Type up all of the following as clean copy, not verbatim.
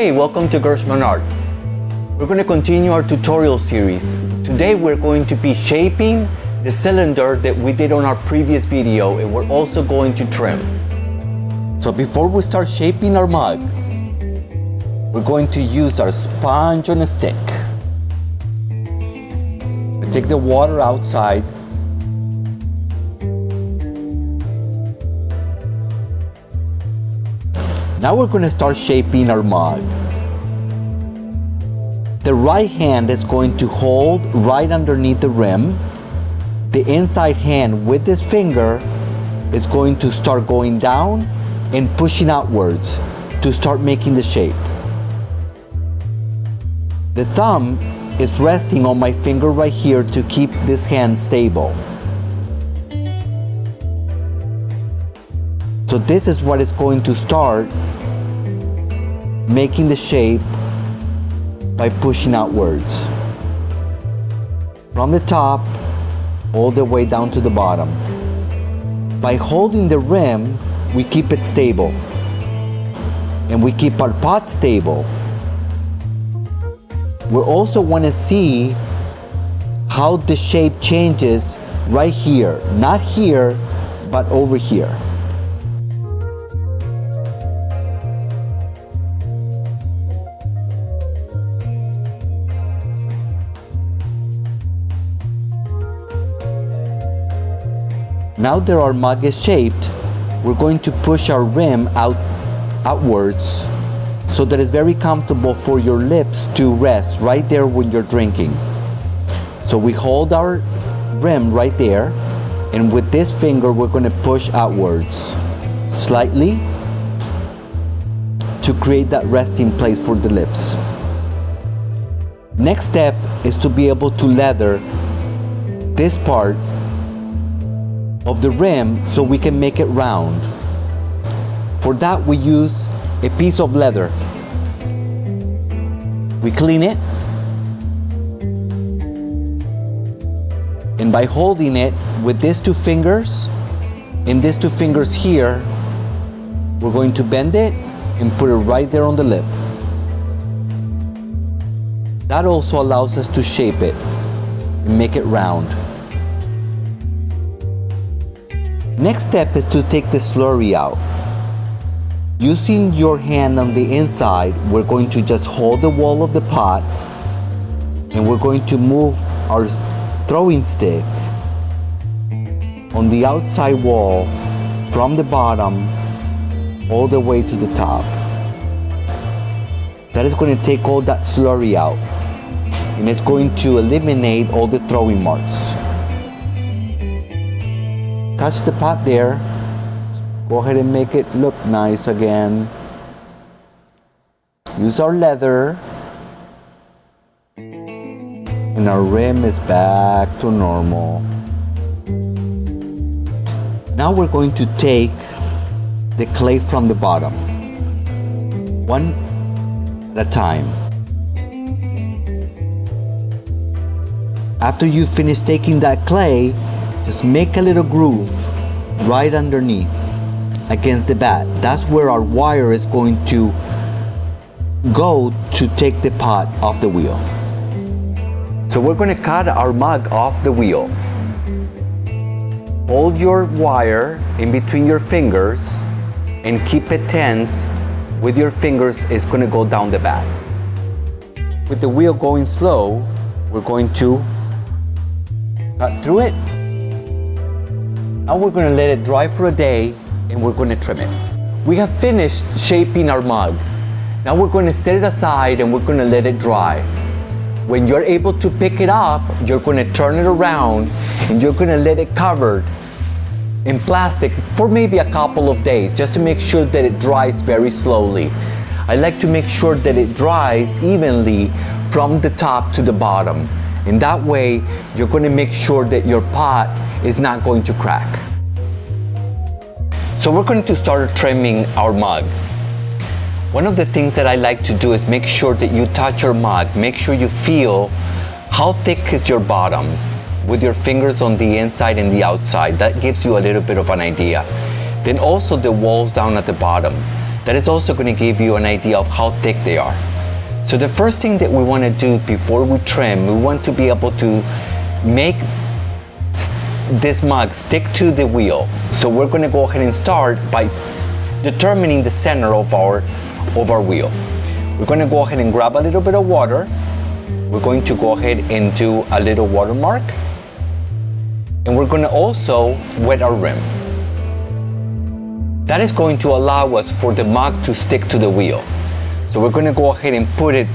Hey, welcome to Gershman Art. We're going to continue our tutorial series. Today we're going to be shaping the cylinder that we did on our previous video, and we're also going to trim. So before we start shaping our mug, we're going to use our sponge on a stick. We take the water outside. Now we're going to start shaping our mug. The right hand is going to hold right underneath the rim. The inside hand with this finger is going to start going down and pushing outwards to start making the shape. The thumb is resting on my finger right here to keep this hand stable. So this is what is going to start making the shape by pushing outwards. From the top all the way down to the bottom. By holding the rim, we keep it stable. And we keep our pot stable. We also want to see how the shape changes right here. Not here, but over here. Now that our mug is shaped, we're going to push our rim outwards so that it's very comfortable for your lips to rest right there when you're drinking. So we hold our rim right there, and with this finger we're going to push outwards slightly to create that resting place for the lips. Next step is to be able to leather this part of the rim so we can make it round. For that we use a piece of leather. We clean it, and by holding it with these two fingers and these two fingers here, we're going to bend it and put it right there on the lip. That also allows us to shape it and make it round. Next step is to take the slurry out. Using your hand on the inside, we're going to just hold the wall of the pot, and we're going to move our throwing stick on the outside wall from the bottom all the way to the top. That is going to take all that slurry out, and it's going to eliminate all the throwing marks. Touch the pot there. Go ahead and make it look nice again. Use our leather. And our rim is back to normal. Now we're going to take the clay from the bottom, one at a time. After you finish taking that clay, just make a little groove right underneath against the bat. That's where our wire is going to go to take the pot off the wheel. So we're going to cut our mug off the wheel. Hold your wire in between your fingers and keep it tense with your fingers. It's going to go down the bat. With the wheel going slow, we're going to cut through it. Now we're going to let it dry for a day, and we're going to trim it. We have finished shaping our mug. Now we're going to set it aside, and we're going to let it dry. When you're able to pick it up, you're going to turn it around, and you're going to let it covered in plastic for maybe a couple of days, just to make sure that it dries very slowly. I like to make sure that it dries evenly from the top to the bottom. And that way, you're going to make sure that your pot is not going to crack. So we're going to start trimming our mug. One of the things that I like to do is make sure that you touch your mug. Make sure you feel how thick is your bottom with your fingers on the inside and the outside. That gives you a little bit of an idea. Then also the walls down at the bottom. that is also going to give you an idea of how thick they are. So the first thing that we want to do before we trim, we want to be able to make this mug stick to the wheel. So we're going to go ahead and start by determining the center of our wheel. We're going to go ahead and grab a little bit of water. We're going to go ahead and do a little watermark. And we're going to also wet our rim. That is going to allow us for the mug to stick to the wheel. So we're going to go ahead and put it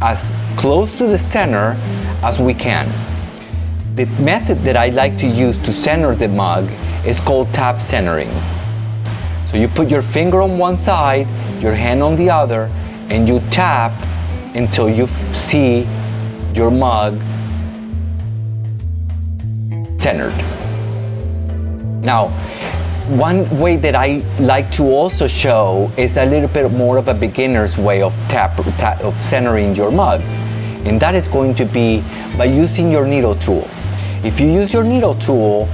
as close to the center as we can. The method that I like to use to center the mug is called tap centering. So you put your finger on one side, your hand on the other, and you tap until you see your mug centered. Now, one way that I like to also show is a little bit more of a beginner's way of centering your mug. And that is going to be by using your needle tool. If you use your needle tool,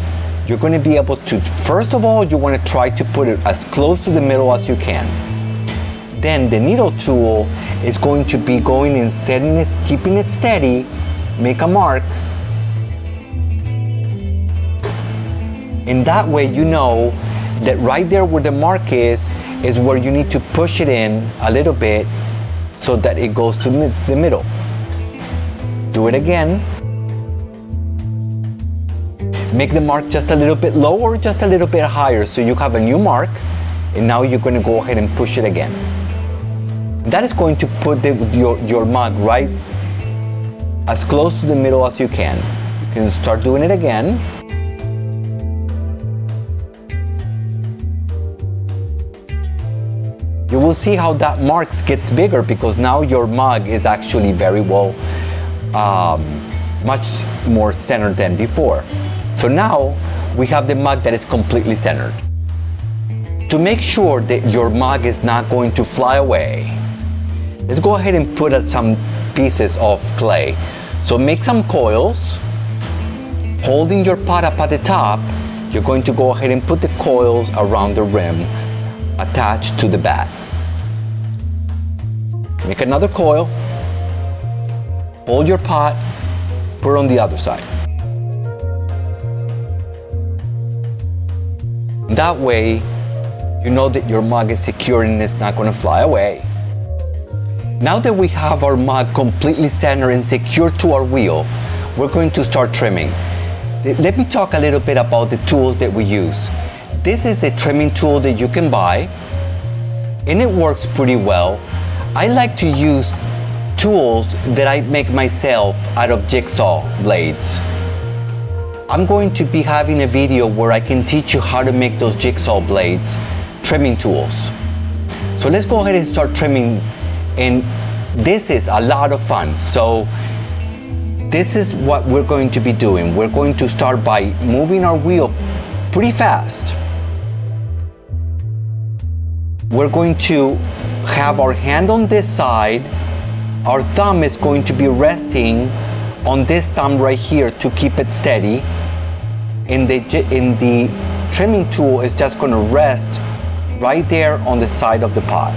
you're going to be able to, first of all, you want to try to put it as close to the middle as you can. Then the needle tool is going to be going and keeping it steady, make a mark. In that way, you know that right there where the mark is where you need to push it in a little bit so that it goes to the middle. Do it again. Make the mark just a little bit lower, just a little bit higher, so you have a new mark, and now you're going to go ahead and push it again. That is going to put your mug right as close to the middle as you can. You can start doing it again. You will see how that mark gets bigger because now your mug is actually very well, much more centered than before. So now we have the mug that is completely centered. To make sure that your mug is not going to fly away, let's go ahead and put some pieces of clay. So make some coils. Holding your pot up at the top, you're going to go ahead and put the coils around the rim attached to the bat. Make another coil. Hold your pot, put it on the other side. That way, you know that your mug is secure and it's not going to fly away. Now that we have our mug completely centered and secured to our wheel, we're going to start trimming. Let me talk a little bit about the tools that we use. This is a trimming tool that you can buy, and it works pretty well. I like to use tools that I make myself out of jigsaw blades. I'm going to be having a video where I can teach you how to make those jigsaw blades trimming tools. So let's go ahead and start trimming, and this is a lot of fun. So this is what we're going to be doing. We're going to start by moving our wheel pretty fast. We're going to have our hand on this side. Our thumb is going to be resting on this thumb right here to keep it steady. And the trimming tool is just going to rest right there on the side of the pot.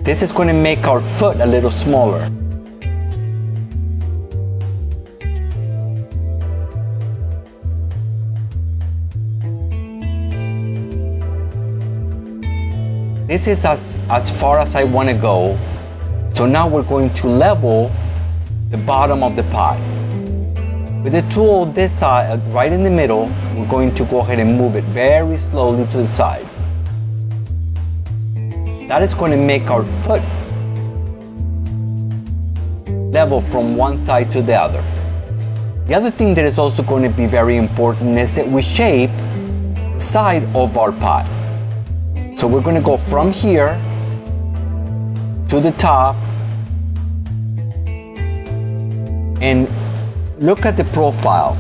This is going to make our foot a little smaller. This is as far as I want to go. So now we're going to level the bottom of the pot. With the tool this side, right in the middle, we're going to go ahead and move it very slowly to the side. That is going to make our foot level from one side to the other. The other thing that is also going to be very important is that we shape the side of our pot. So we're going to go from here to the top and look at the profile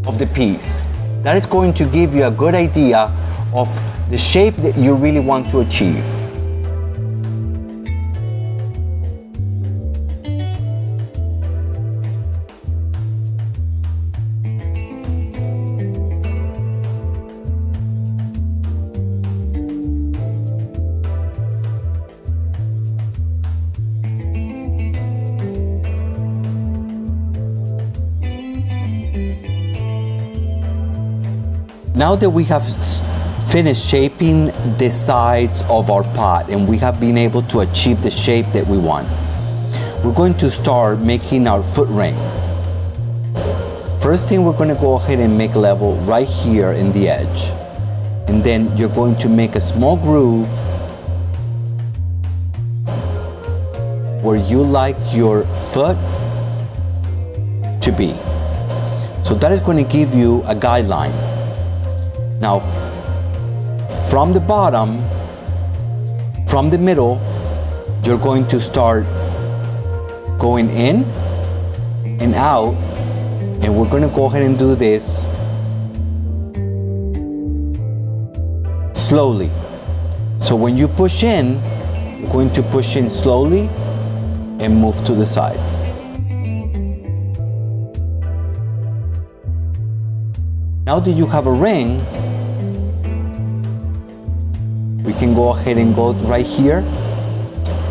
of the piece. That is going to give you a good idea of the shape that you really want to achieve. Now that we have finished shaping the sides of our pot and we have been able to achieve the shape that we want, we're going to start making our foot ring. First thing, we're going to go ahead and make level right here in the edge. And then you're going to make a small groove where you like your foot to be. So that is going to give you a guideline. Now, from the bottom, from the middle, you're going to start going in and out, and we're going to go ahead and do this slowly. So when you push in, you're going to push in slowly and move to the side. Now that you have a ring, we can go ahead and go right here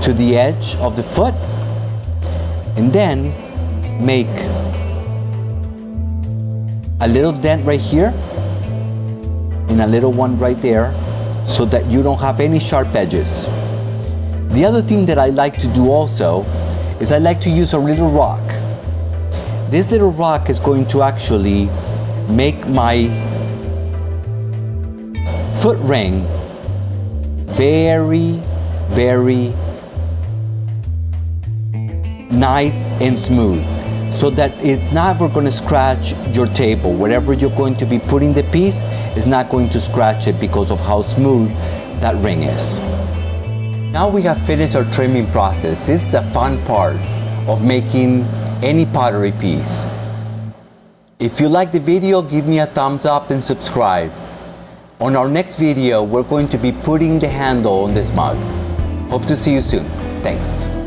to the edge of the foot and then make a little dent right here and a little one right there so that you don't have any sharp edges. The other thing that I like to do also is I like to use a little rock. This little rock is going to actually make my foot ring very, very nice and smooth, so that it's never going to scratch your table. Wherever you're going to be putting the piece, it's not going to scratch it because of how smooth that ring is. Now we have finished our trimming process. This is a fun part of making any pottery piece. If you like the video, give me a thumbs up and subscribe. On our next video, we're going to be putting the handle on this mug. Hope to see you soon. Thanks.